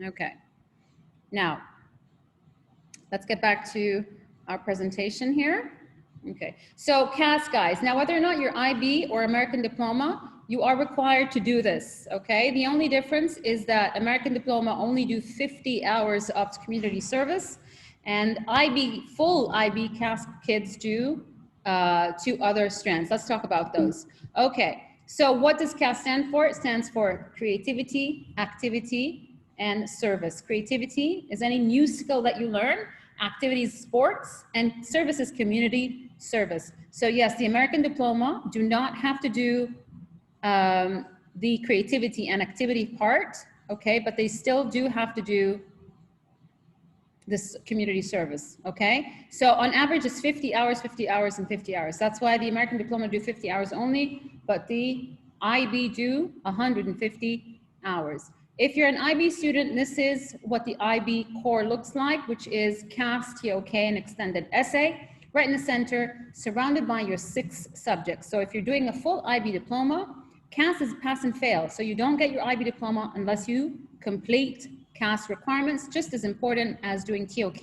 Okay. Now, let's get back to our presentation here. Okay, so CAS, guys. Now, whether or not you're IB or American Diploma, you are required to do this, okay? The only difference is that American Diploma only do 50 hours of community service, and IB, full IB CAS kids do 2 other strands. Let's talk about those. Okay, so what does CAS stand for? It stands for creativity, activity, and service. Creativity is any new skill that you learn, activities, sports, and service is community service. So yes, the American Diploma do not have to do the creativity and activity part, okay, but they still do have to do this community service, okay? So on average, it's 50 hours, 50 hours, and 50 hours. That's why the American Diploma do 50 hours only, but the IB do 150 hours. If you're an IB student, this is what the IB core looks like, which is CAS, TOK, and extended essay, right in the center, surrounded by your 6 subjects. So if you're doing a full IB diploma, CAS is pass and fail. So you don't get your IB diploma unless you complete CAS requirements, just as important as doing TOK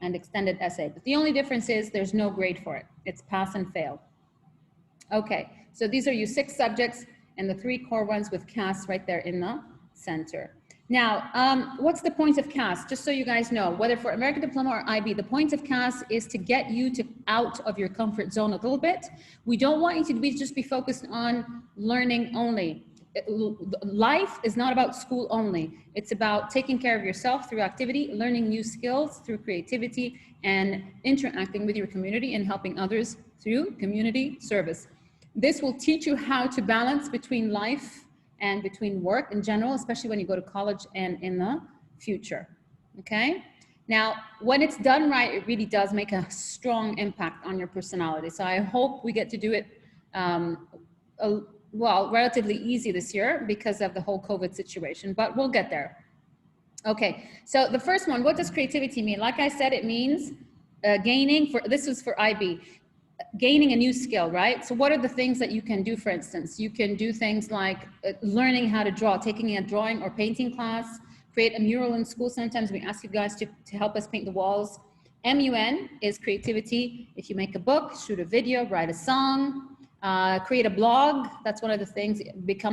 and extended essay. But the only difference is there's no grade for it. It's pass and fail. Okay, so these are your 6 subjects and the 3 core ones with CAS right there in the center. Now, what's the point of CAS? Just so you guys know, whether for American Diploma or IB, the point of CAS is to get you out of your comfort zone a little bit. We don't want you to just be focused on learning only. Life is not about school only. It's about taking care of yourself through activity, learning new skills through creativity, and interacting with your community and helping others through community service. This will teach you how to balance between life and between work in general, especially when you go to college and in the future, okay? Now, when it's done right, it really does make a strong impact on your personality. So I hope we get to do it, well, relatively easy this year because of the whole COVID situation, but we'll get there. Okay, so the first one, what does creativity mean? Like I said, it means gaining, this is for IB, gaining a new skill, right? So what are the things that you can do, for instance? You can do things like learning how to draw, taking a drawing or painting class, create a mural in school. Sometimes we ask you guys to help us paint the walls. MUN is creativity. If you make a book, shoot a video, write a song, create a blog, that's one of the things,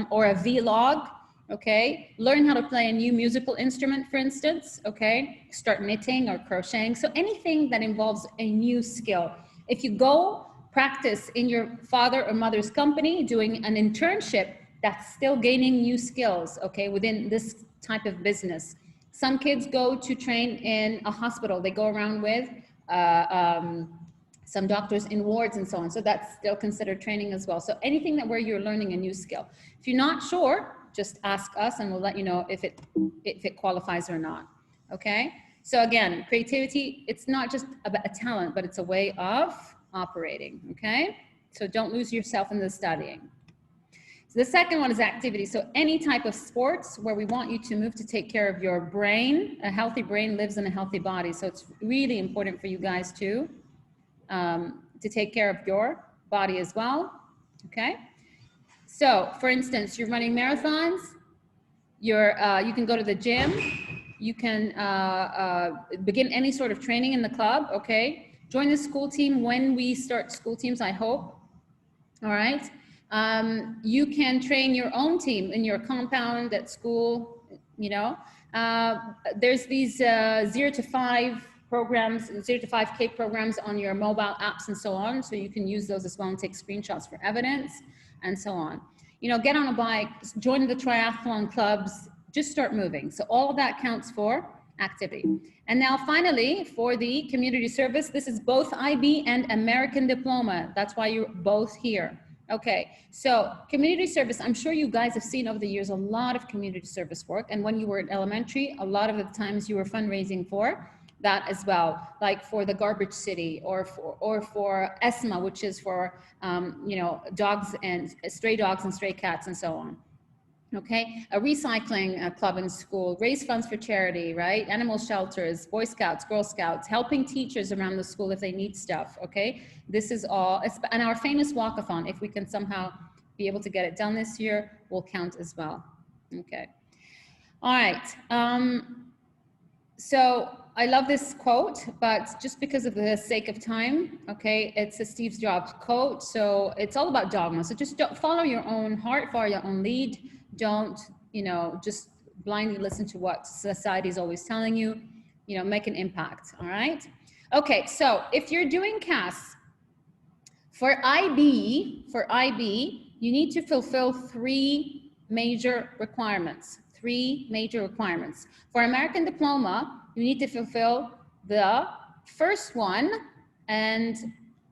or a vlog, okay? Learn how to play a new musical instrument, for instance, okay? Start knitting or crocheting. So anything that involves a new skill. If you go practice in your father or mother's company doing an internship, that's still gaining new skills, okay, within this type of business. Some kids go to train in a hospital. They go around with some doctors in wards and so on. So that's still considered training as well. So anything that where you're learning a new skill. If you're not sure, just ask us and we'll let you know if it qualifies or not, okay? So again, creativity, it's not just a talent, but it's a way of operating, okay? So don't lose yourself in the studying. So the second one is activity. So any type of sports where we want you to move to take care of your brain. A healthy brain lives in a healthy body. So it's really important for you guys to take care of your body as well, okay? So for instance, you're running marathons, you can go to the gym, you can begin any sort of training in the club, okay? Join the school team when we start school teams, I hope, all right? You can train your own team in your compound at school, you know? There's these 0 to 5 programs, 0 to 5K programs on your mobile apps and so on, so you can use those as well and take screenshots for evidence and so on. You know, get on a bike, join the triathlon clubs, just start moving. So all of that counts for activity. And now finally, for the community service, this is both IB and American Diploma. That's why you're both here. Okay, so community service, I'm sure you guys have seen over the years a lot of community service work. And when you were in elementary, a lot of the times you were fundraising for that as well, like for the Garbage City or for ESMA, which is for, you know, dogs and stray cats and so on. Okay, a recycling club in school, raise funds for charity, right? Animal shelters, Boy Scouts, Girl Scouts, helping teachers around the school if they need stuff, okay? This is all, and our famous walk-a-thon, if we can somehow be able to get it done this year, will count as well, okay? All right. So I love this quote, but just because of the sake of time, okay, it's a Steve Jobs quote. So it's all about dogma. So just don't follow your own heart, follow your own lead. Don't, just blindly listen to what society is always telling you. Make an impact. All right. Okay. So if you're doing CAS for IB, you need to fulfill three major requirements. For American Diploma, you need to fulfill the first one and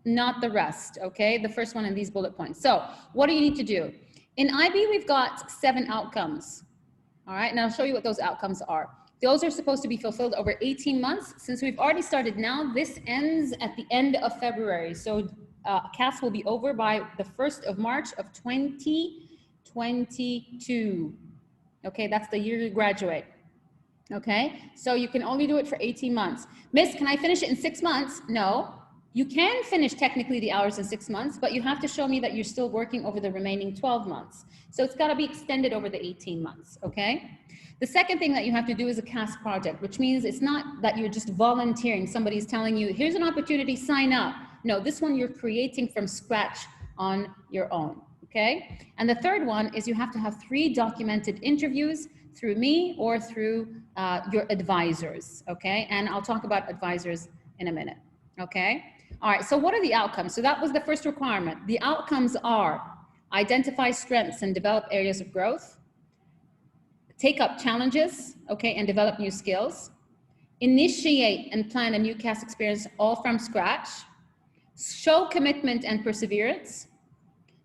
not the rest, okay? The first one in these bullet points. So what do you need to do? In IB, we've got 7 outcomes, all right? And I'll show you what those outcomes are. Those are supposed to be fulfilled over 18 months. Since we've already started now, this ends at the end of February. So CAS will be over by the 1st of March of 2022. Okay, that's the year you graduate. Okay, so you can only do it for 18 months. Miss, can I finish it in 6 months? No, you can finish technically the hours in 6 months, but you have to show me that you're still working over the remaining 12 months. So it's got to be extended over the 18 months, okay? The second thing that you have to do is a CAS project, which means it's not that you're just volunteering. Somebody's telling you, here's an opportunity, sign up. No, this one you're creating from scratch on your own. Okay, and the third one is you have to have 3 documented interviews through me or through your advisors, okay? And I'll talk about advisors in a minute, okay? All right, so what are the outcomes? So that was the first requirement. The outcomes are identify strengths and develop areas of growth, take up challenges, okay, and develop new skills, initiate and plan a new CAS experience all from scratch, show commitment and perseverance,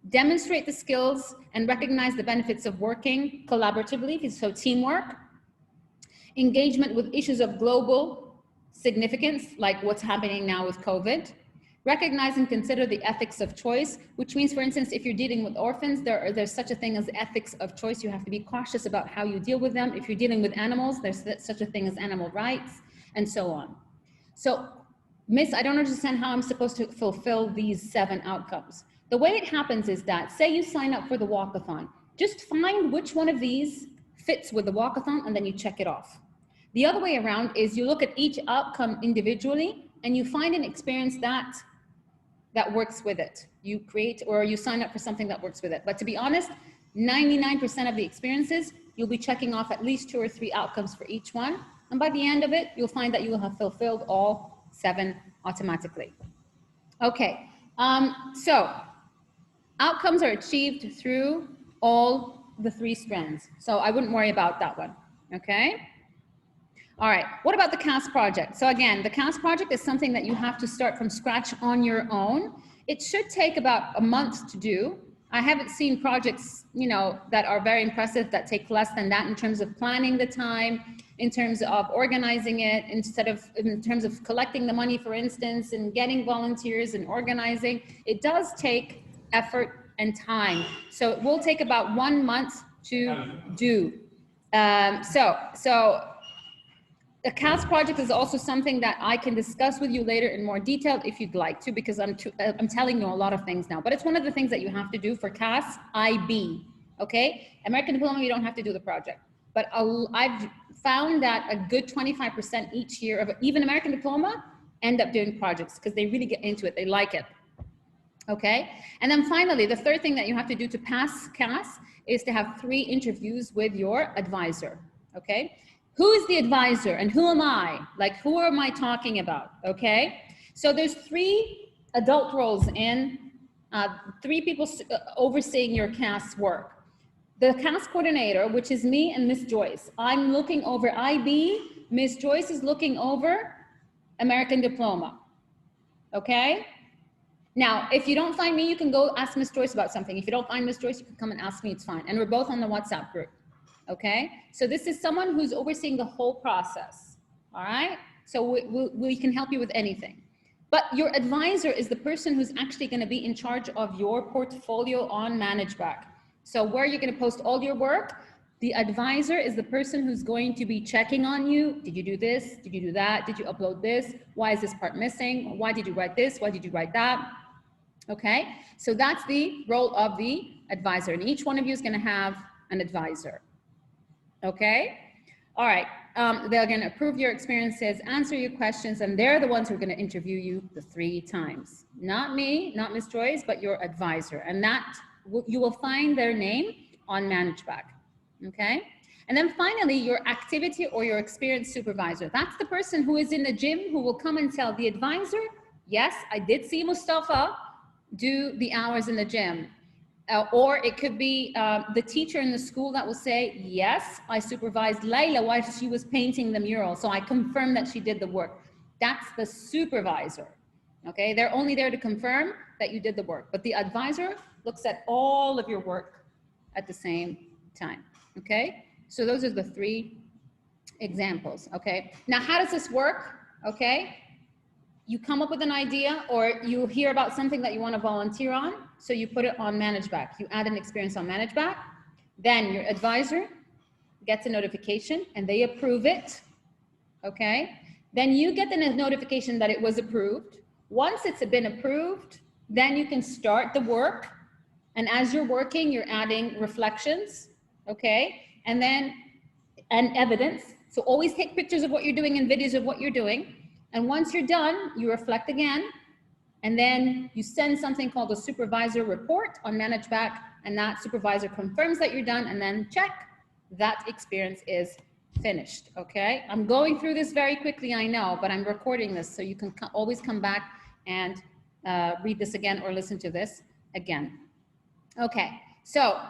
demonstrate the skills and recognize the benefits of working collaboratively, so teamwork, engagement with issues of global significance, like what's happening now with COVID, recognize and consider the ethics of choice, which means, for instance, if you're dealing with orphans, there's such a thing as ethics of choice. You have to be cautious about how you deal with them. If you're dealing with animals, there's such a thing as animal rights, and so on. So, Miss, I don't understand how I'm supposed to fulfill these 7 outcomes. The way it happens is that, say you sign up for the walkathon, just find which one of these fits with the walkathon and then you check it off. The other way around is you look at each outcome individually and you find an experience that works with it. You create or you sign up for something that works with it. But to be honest, 99% of the experiences, you'll be checking off at least 2 or 3 outcomes for each one. And by the end of it, you'll find that you will have fulfilled all 7 automatically. Okay, so outcomes are achieved through all the 3 strands. So I wouldn't worry about that one, okay? All right, what about the CAS project? So again, the CAS project is something that you have to start from scratch on your own. It should take about a month to do. I haven't seen projects, that are very impressive that take less than that in terms of planning the time, in terms of organizing it, in terms of collecting the money, for instance, and getting volunteers and organizing. It does take effort and time. So it will take about 1 month to do. So the CAS project is also something that I can discuss with you later in more detail if you'd like to, because I'm telling you a lot of things now, but it's one of the things that you have to do for CAS IB, okay? American Diploma, you don't have to do the project, but I've found that a good 25% each year of even American Diploma end up doing projects because they really get into it, they like it, okay? And then finally, the third thing that you have to do to pass CAS is to have 3 interviews with your advisor, okay? Who is the advisor and who am I? Like, who am I talking about? Okay. So there's 3 adult roles in 3 people overseeing your CAS work. The CAS coordinator, which is me and Miss Joyce. I'm looking over IB. Miss Joyce is looking over American Diploma. Okay. Now, if you don't find me, you can go ask Miss Joyce about something. If you don't find Miss Joyce, you can come and ask me. It's fine. And we're both on the WhatsApp group. Okay, so this is someone who's overseeing the whole process, all right? So we can help you with anything. But your advisor is the person who's actually gonna be in charge of your portfolio on ManageBack. So where you're gonna post all your work, the advisor is the person who's going to be checking on you. Did you do this? Did you do that? Did you upload this? Why is this part missing? Why did you write this? Why did you write that? Okay, so that's the role of the advisor. And each one of you is gonna have an advisor. Okay, All right. They're going to approve your experiences, answer your questions, and they're the ones who are going to interview you the 3 times. Not me, not Ms. Joyce, but your advisor. And that you will find their name on ManageBack. Okay. And then finally, your activity or your experience supervisor. That's the person who is in the gym who will come and tell the advisor, yes, I did see Mustafa do the hours in the gym. Or it could be the teacher in the school that will say, yes, I supervised Layla while she was painting the mural. So I confirm that she did the work. That's the supervisor. Okay, they're only there to confirm that you did the work. But the advisor looks at all of your work at the same time. Okay, so those are the 3 examples. Okay, now how does this work? Okay, you come up with an idea or you hear about something that you want to volunteer on. So you put it on ManageBack. You add an experience on ManageBack. Then your advisor gets a notification and they approve it. Okay. Then you get the notification that it was approved. Once it's been approved, then you can start the work. And as you're working, you're adding reflections. Okay. And then, and evidence. So always take pictures of what you're doing and videos of what you're doing. And once you're done, you reflect again. And then you send something called a supervisor report on ManageBack, and that supervisor confirms that you're done, and then check, that experience is finished, okay? I'm going through this very quickly, I know, but I'm recording this, so you can always come back and read this again or listen to this again. Okay, so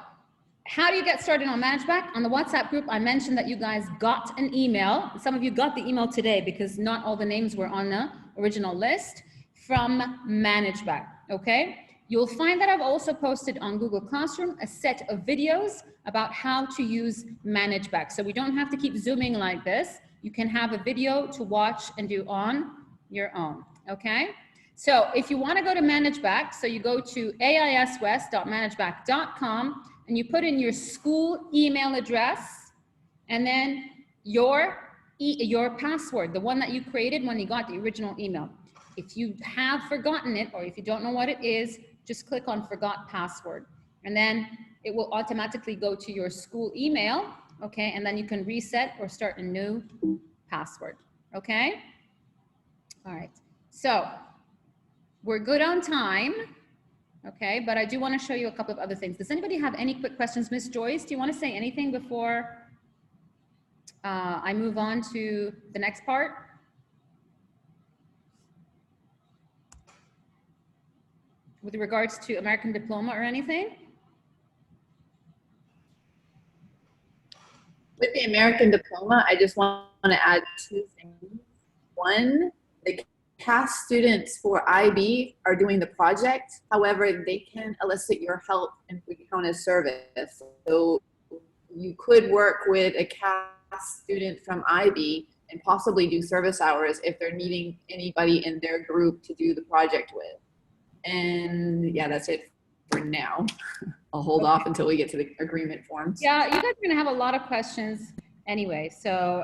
how do you get started on ManageBack? On the WhatsApp group, I mentioned that you guys got an email. Some of you got the email today because not all the names were on the original list. From ManageBack, okay? You'll find that I've also posted on Google Classroom a set of videos about how to use ManageBack. So we don't have to keep zooming like this. You can have a video to watch and do on your own, okay? So if you want to go to ManageBack, so you go to aiswest.manageback.com and you put in your school email address and then your password, the one that you created when you got the original email. If you have forgotten it, or if you don't know what it is, just click on forgot password. And then it will automatically go to your school email, okay? And then you can reset or start a new password, okay? All right, so we're good on time, okay? But I do want to show you a couple of other things. Does anybody have any quick questions? Ms. Joyce, do you want to say anything before I move on to the next part? With regards to American Diploma or anything? With the American Diploma, I just want to add 2 things. One, the CAS students for IB are doing the project. However, they can elicit your help and we count as service. So you could work with a CAS student from IB and possibly do service hours if they're needing anybody in their group to do the project with. And yeah, that's it for now. I'll hold off until we get to the agreement forms. Yeah, you guys are going to have a lot of questions anyway. So,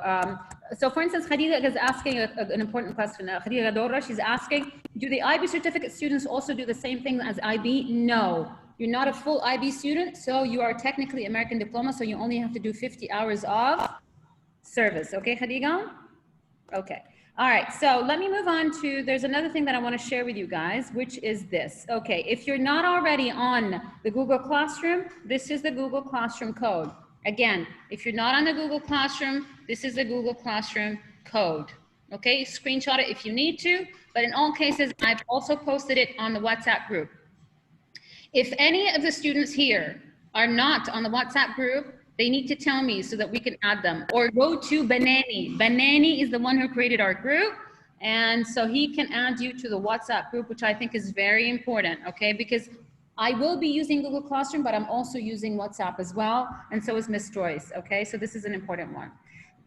so for instance, Khadija is asking an important question. Khadija Dora, she's asking, do the IB certificate students also do the same thing as IB? No, you're not a full IB student, so you are technically American Diploma, so you only have to do 50 hours of service. Okay, Khadija? Okay. All right, so let me move on to, there's another thing that I want to share with you guys, which is this. Okay, if you're not already on the Google Classroom, this is the Google Classroom code. Again, if you're not on the Google Classroom, this is the Google Classroom code. Okay, screenshot it if you need to, but in all cases, I've also posted it on the WhatsApp group. If any of the students here are not on the WhatsApp group, they need to tell me so that we can add them, or go to Banani. Banani is the one who created our group. And so he can add you to the WhatsApp group, which I think is very important, okay? Because I will be using Google Classroom, but I'm also using WhatsApp as well. And so is Miss Joyce, okay? So this is an important one.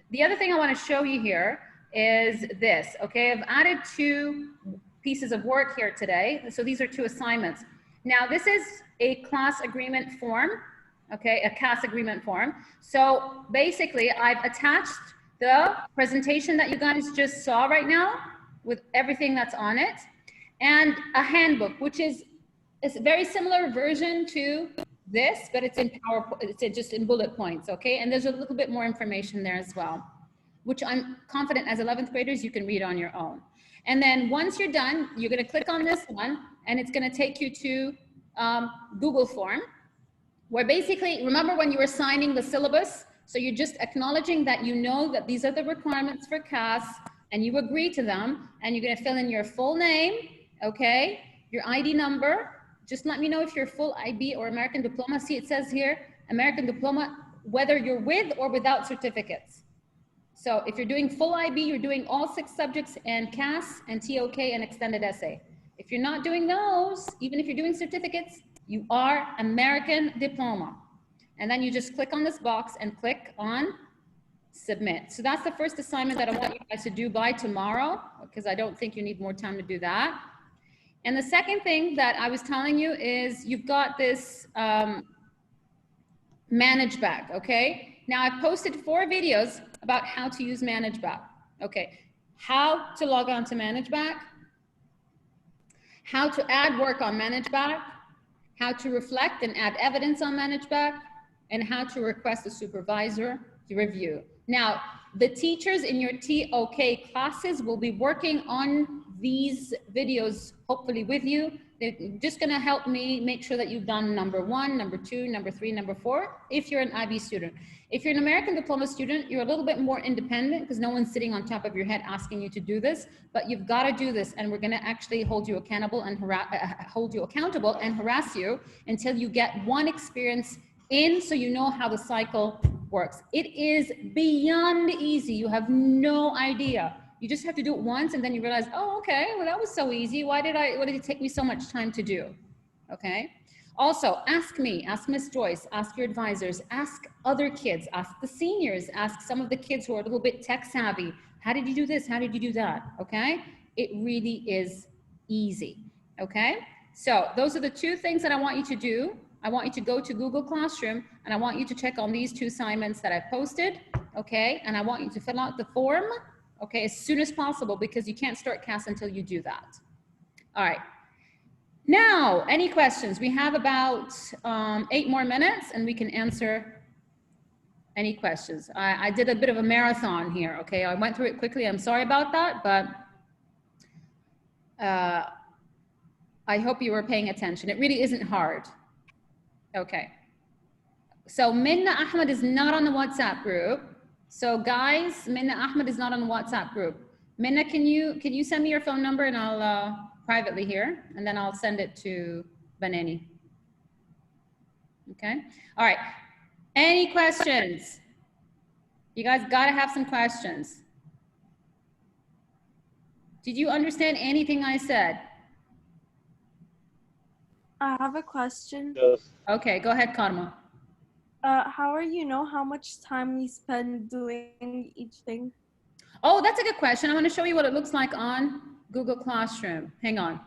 The other thing I want to show you here is this, okay? I've added 2 pieces of work here today. So these are 2 assignments. Now this is a class agreement form. Okay, a CAS agreement form. So basically, I've attached the presentation that you guys just saw right now with everything that's on it, and a handbook, which is a very similar version to this, but it's in PowerPoint, it's just in bullet points, okay? And there's a little bit more information there as well, which I'm confident as 11th graders, you can read on your own. And then once you're done, you're gonna click on this one and it's gonna take you to Google Form, where basically, remember when you were signing the syllabus? So you're just acknowledging that you know that these are the requirements for CAS and you agree to them, and you're gonna fill in your full name, okay? Your ID number. Just let me know if you're full IB or American diploma. See, it says here, American diploma, whether you're with or without certificates. So if you're doing full IB, you're doing all 6 subjects and CAS and TOK and extended essay. If you're not doing those, even if you're doing certificates, you are American diploma. And then you just click on this box and click on submit. So that's the first assignment that I want you guys to do by tomorrow, because I don't think you need more time to do that. And the second thing that I was telling you is you've got this ManageBag, okay? Now I've posted 4 videos about how to use ManageBag. Okay, how to log on to ManageBag, how to add work on ManageBag, how to reflect and add evidence on ManageBag, and how to request a supervisor to review. Now, the teachers in your TOK classes will be working on these videos, hopefully with you. They're just gonna help me make sure that you've done number 1, number 2, number 3, number 4, if you're an IB student. If you're an American diploma student, you're a little bit more independent because no one's sitting on top of your head asking you to do this, but you've gotta do this, and we're gonna actually hold you accountable and harass you until you get one experience in, so you know how the cycle works. It is beyond easy. You have no idea. You just have to do it once and then you realize, oh, okay, well, that was so easy. Why did it take me so much time to do? Okay. Also, ask me, ask Miss Joyce, ask your advisors, ask other kids, ask the seniors, ask some of the kids who are a little bit tech savvy. How did you do this? How did you do that? Okay. It really is easy. Okay. So those are the 2 things that I want you to do. I want you to go to Google Classroom and I want you to check on these 2 assignments that I posted, okay? And I want you to fill out the form, okay, as soon as possible, because you can't start CAS until you do that. All right. Now, any questions? We have about 8 more minutes and we can answer any questions. I did a bit of a marathon here, okay? I went through it quickly. I'm sorry about that, but I hope you were paying attention. It really isn't hard. Okay, so Minna Ahmed is not on the WhatsApp group. So guys, Minna Ahmed is not on the WhatsApp group. Minna, can you send me your phone number and I'll privately here, and then I'll send it to Banani. Okay, all right. Any questions? You guys gotta have some questions. Did you understand anything I said? I have a question. Yes. Okay, go ahead, Karma. How are you know how much time we spend doing each thing? Oh, that's a good question. I want to show you what it looks like on Google Classroom. Hang on.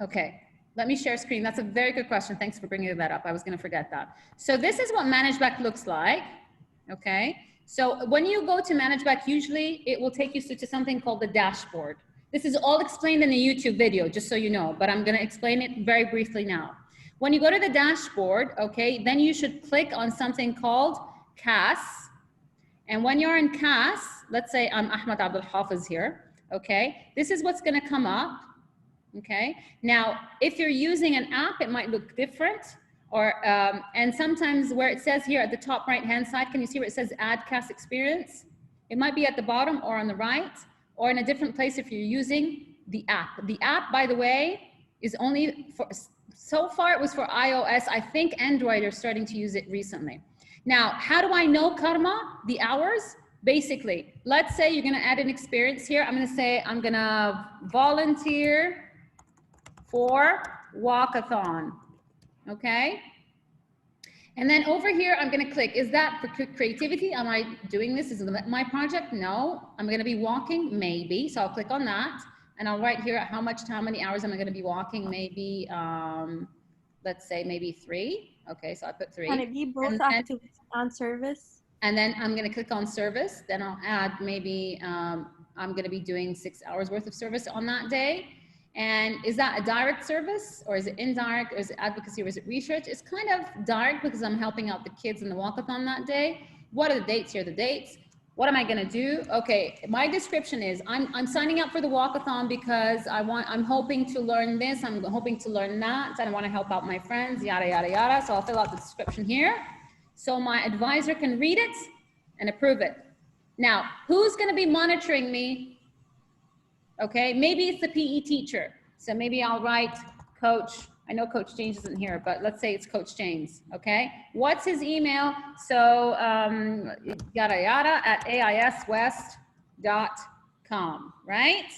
Okay, let me share screen. That's a very good question. Thanks for bringing that up. I was going to forget that. So this is what ManageBack looks like. Okay, so when you go to ManageBack, usually it will take you to something called the dashboard. This is all explained in the YouTube video, just so you know, but I'm going to explain it very briefly now. When you go to the dashboard, okay, then you should click on something called CAS. And when you're in CAS, let's say I'm Ahmed Abdul Hafiz here, okay, this is what's going to come up, okay? Now, if you're using an app, it might look different, or, and sometimes where it says here at the top right-hand side, can you see where it says Add CAS Experience? It might be at the bottom or on the right, or in a different place if you're using the app. The app, by the way, is only for, so far it was for iOS. I think Android are starting to use it recently. Now, how do I know, Karma, the hours? Basically, let's say you're gonna add an experience here. I'm gonna say, I'm gonna volunteer for walkathon, okay? And then over here, I'm gonna click, is that for creativity? Am I doing this? Is it my project? No. I'm gonna be walking, maybe. So I'll click on that and I'll write here how many hours am I gonna be walking? Maybe, let's say maybe 3. Okay, so I put 3. Can it be both activity and service? And then I'm gonna click on service. Then I'll add maybe, I'm gonna be doing 6 hours worth of service on that day. And is that a direct service or is it indirect or is it advocacy or is it research? It's kind of direct because I'm helping out the kids in the walkathon that day. What are the dates? Here are the dates. What am I gonna do? Okay, my description is I'm signing up for the walkathon because I'm hoping to learn this, I'm hoping to learn that, and I wanna help out my friends, yada, yada, yada. So I'll fill out the description here. So my advisor can read it and approve it. Now, who's gonna be monitoring me? Okay, maybe it's the PE teacher. So maybe I'll write Coach, I know Coach James isn't here, but let's say it's Coach James, okay? What's his email? So yada yada at aiswest.com, right?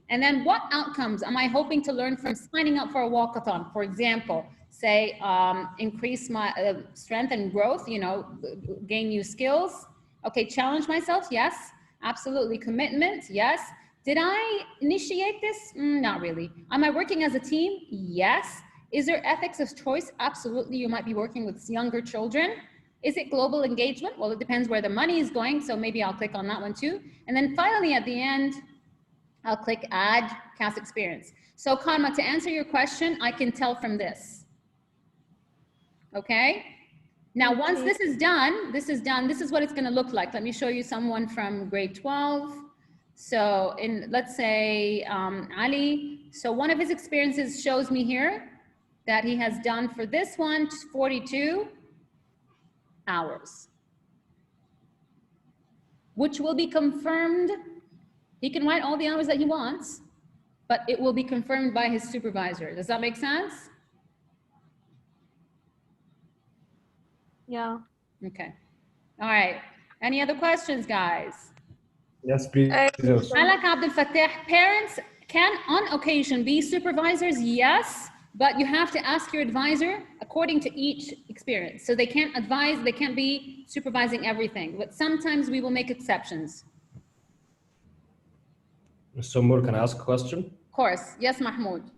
And then what outcomes am I hoping to learn from signing up for a walkathon? For example, say increase my strength and growth, you know, gain new skills. Okay, challenge myself, yes, absolutely. Commitment, yes. Did I initiate this? Not really. Am I working as a team? Yes. Is there ethics of choice? Absolutely. You might be working with younger children. Is it global engagement? Well, it depends where the money is going. So maybe I'll click on that one too. And then finally, at the end, I'll click add CAS experience. So Karma, to answer your question, I can tell from this. Okay. Now, once this is done, this is what it's going to look like. Let me show you someone from grade 12. So let's say Ali, so one of his experiences shows me here that he has done for this one 42 hours, which will be confirmed. He can write all the hours that he wants, but it will be confirmed by his supervisor. Does that make sense? Yeah. Okay. All right. Any other questions, guys? Yes, please. Malak Abdel Fattah, parents can on occasion be supervisors, yes, but you have to ask your advisor according to each experience. So they can't advise, they can't be supervising everything, but sometimes we will make exceptions. Mr. Moore, can I ask a question? Of course, yes, Mahmoud.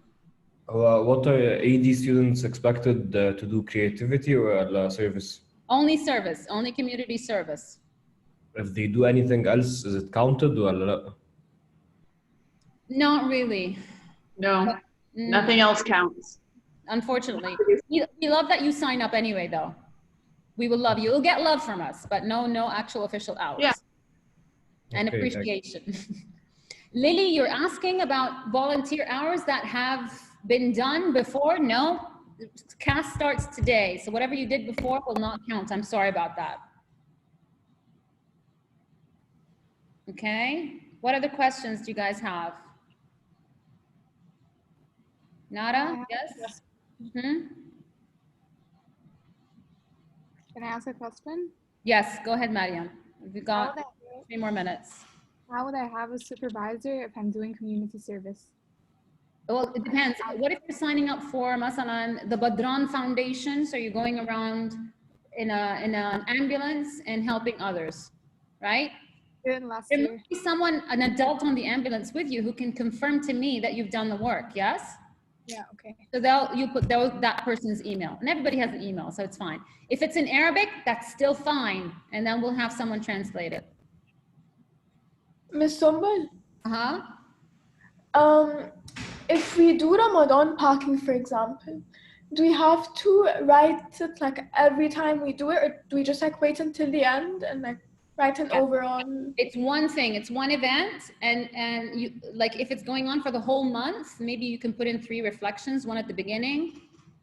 What are AD students expected to do, creativity or service? Only service, only community service. If they do anything else, is it counted or لا? Not really. No, nothing else counts. Unfortunately. We love that you sign up anyway, though. We will love you. You'll get love from us, but no actual official hours. Yeah. And Okay, appreciation. Lily, you're asking about volunteer hours that have been done before? No, CAS starts today. So whatever you did before will not count. I'm sorry about that. Okay, what other questions do you guys have? Nada? Yes? Mm-hmm. Can I ask a question? Yes, go ahead, Mariam. We've got 3 more minutes. How would I have a supervisor if I'm doing community service? Well, it depends. What if you're signing up for masalan, the Badran Foundation? So you're going around in an ambulance and helping others, right? Last There year. must be someone, an adult on the ambulance with you who can confirm to me that you've done the work, yes? Yeah, okay. So you put that person's email, and everybody has an email, so it's fine. If it's in Arabic, that's still fine, and then we'll have someone translate it. Miss Sombal, Uh-huh. if we do Ramadan packing, for example, do we have to write it like every time we do it, or do we just like wait until the end and like write an overall? It's one thing, it's one event, and you like if it's going on for the whole month, maybe you can put in 3 reflections, one at the beginning,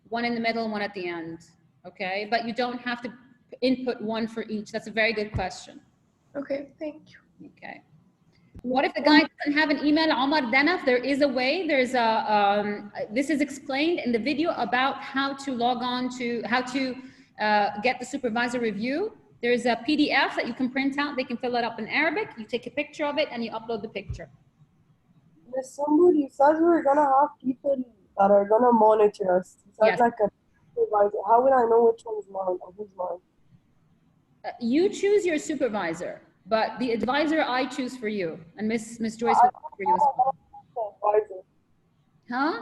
one in the middle, one at the end. Okay, but you don't have to input one for each. That's a very good question. Okay, thank you. Okay. What if the guy doesn't have an email, Omar Danaf? There is a way, there's a, this is explained in the video about how to log on to, how to get the supervisor review. There's a PDF that you can print out. They can fill it up in Arabic. You take a picture of it and you upload the picture. Miss Somebody says we're gonna have people that are gonna monitor us. He said Yes. like a supervisor. How will I know which one's mine or who's mine? You choose your supervisor, but the advisor I choose for you, and Miss Joyce will choose for you as well. Advisor. Huh?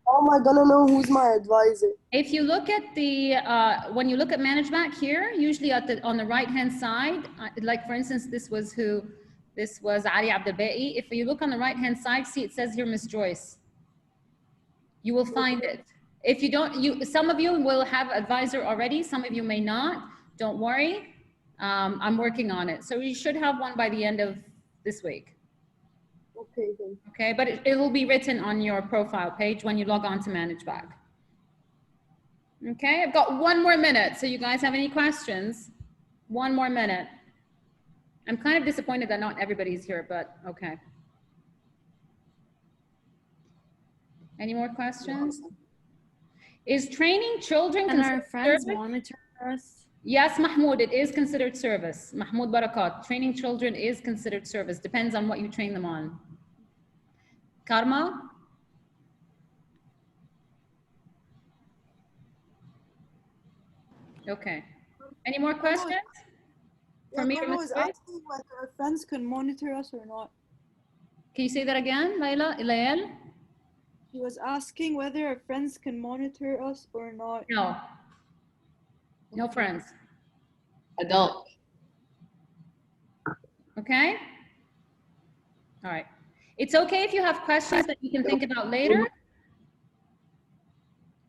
How am I gonna know who's my advisor? If you look at the, when you look at management here, usually on the right-hand side, like for instance, this was Ali Abdelbai. If you look on the right-hand side, see it says here Miss Joyce. You will find it. If you don't, some of you will have advisor already, some of you may not. Don't worry. I'm working on it. So you should have one by the end of this week. Okay, then. Okay, but it will be written on your profile page when you log on to ManageBack. Okay, I've got 1 more minute. So you guys have any questions? 1 more minute. I'm kind of disappointed that not everybody's here, but okay. Any more questions? Is training children And our considered friends service? monitor us. Yes, Mahmoud, it is considered service. Mahmoud Barakat, training children is considered service. Depends on what you train them on. Karma? Okay. Any more questions? For me to Karma was Ms. Joyce? asking whether our friends can monitor us or not. Can you say that again, Layal? She was asking whether our friends can monitor us or not. No. No friends. Adult. Okay? All right. It's okay if you have questions that you can think about later.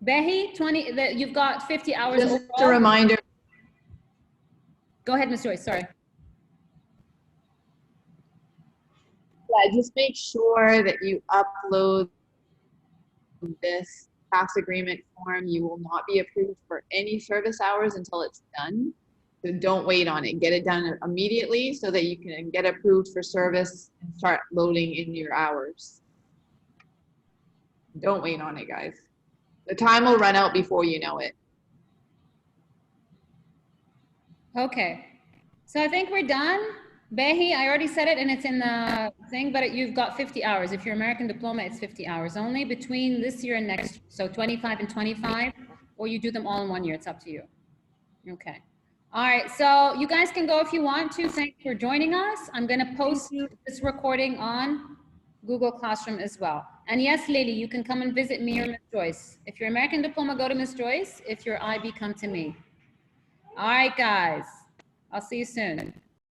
Behi, you've got 50 hours Just overall. a reminder. Go ahead, Ms. Joyce, sorry. Yeah, just make sure that you upload this CAS agreement form. You will not be approved for any service hours until it's done. So don't wait on it. Get it done immediately so that you can get approved for service and start loading in your hours. Don't wait on it, guys. The time will run out before you know it. Okay. So I think we're done. Behi, I already said it and it's in the thing, but you've got 50 hours. If you're American diploma, it's 50 hours only between this year and next. So 25 and 25, or you do them all in 1 year. It's up to you. Okay. All right. So you guys can go if you want to. Thanks for joining us. I'm going to post this recording on Google Classroom as well. And yes, Lily, you can come and visit me or Ms. Joyce. If you're American diploma, go to Ms. Joyce. If you're IB, come to me. All right, guys. I'll see you soon.